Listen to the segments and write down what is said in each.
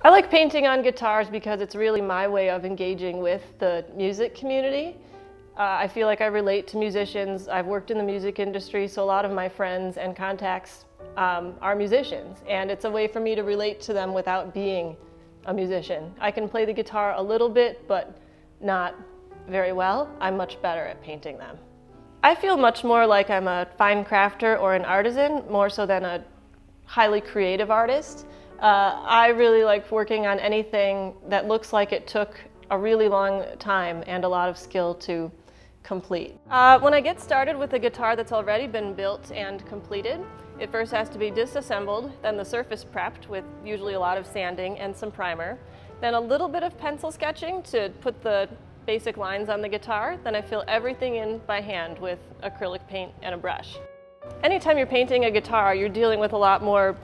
I like painting on guitars because it's really my way of engaging with the music community. I feel like I relate to musicians. I've worked in the music industry, so a lot of my friends and contacts are musicians, and it's a way for me to relate to them without being a musician. I can play the guitar a little bit, but not very well. I'm much better at painting them. I feel much more like I'm a fine crafter or an artisan, more so than a highly creative artist. I really like working on anything that looks like it took a really long time and a lot of skill to complete. When I get started with a guitar that's already been built and completed, it first has to be disassembled, then the surface prepped with usually a lot of sanding and some primer, then a little bit of pencil sketching to put the basic lines on the guitar, then I fill everything in by hand with acrylic paint and a brush. Anytime you're painting a guitar, you're dealing with a lot more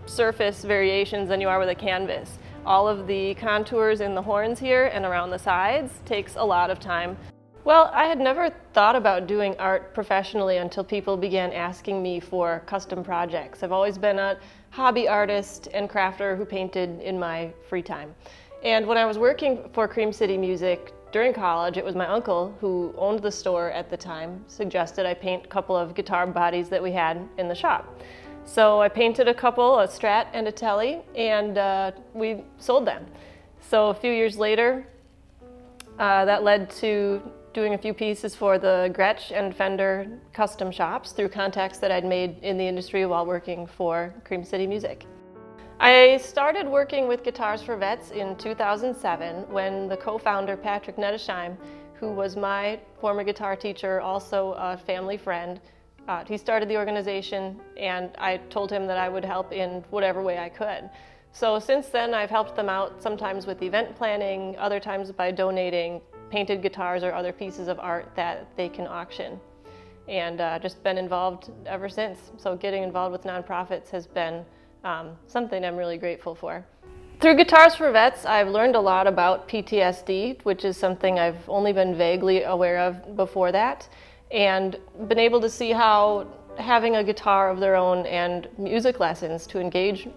surface variations than you are with a canvas. All of the contours in the horns here and around the sides takes a lot of time. Well, I had never thought about doing art professionally until people began asking me for custom projects. I've always been a hobby artist and crafter who painted in my free time. And when I was working for Cream City Music during college, it was my uncle, who owned the store at the time, suggested I paint a couple of guitar bodies that we had in the shop. So I painted a couple, a Strat and a Telly, and we sold them. So a few years later, that led to doing a few pieces for the Gretsch and Fender custom shops through contacts that I'd made in the industry while working for Cream City Music. I started working with Guitars for Vets in 2007 when the co-founder Patrick Nettesheim, who was my former guitar teacher, also a family friend, he started the organization, and I told him that I would help in whatever way I could. So since then I've helped them out sometimes with event planning, other times by donating painted guitars or other pieces of art that they can auction. And just been involved ever since. So getting involved with nonprofits has been something I'm really grateful for. Through Guitars for Vets, I've learned a lot about PTSD, which is something I've only been vaguely aware of before that, and been able to see how having a guitar of their own and music lessons to engage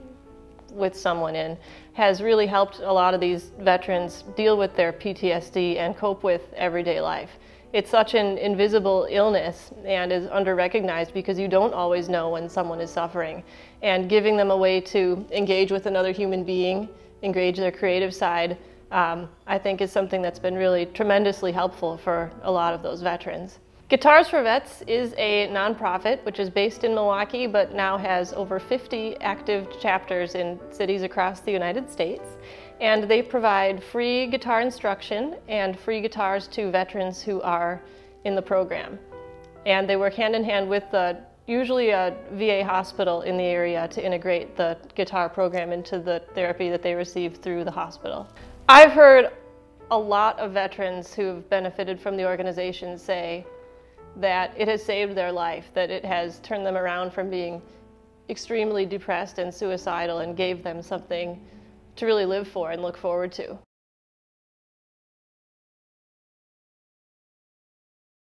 with someone in has really helped a lot of these veterans deal with their PTSD and cope with everyday life. It's such an invisible illness and is under-recognized because you don't always know when someone is suffering. And giving them a way to engage with another human being, engage their creative side, I think is something that's been really tremendously helpful for a lot of those veterans. Guitars for Vets is a nonprofit which is based in Milwaukee but now has over 50 active chapters in cities across the United States. And they provide free guitar instruction and free guitars to veterans who are in the program. And they work hand in hand with usually a VA hospital in the area to integrate the guitar program into the therapy that they receive through the hospital. I've heard a lot of veterans who have benefited from the organization say that it has saved their life, that it has turned them around from being extremely depressed and suicidal and gave them something to really live for and look forward to.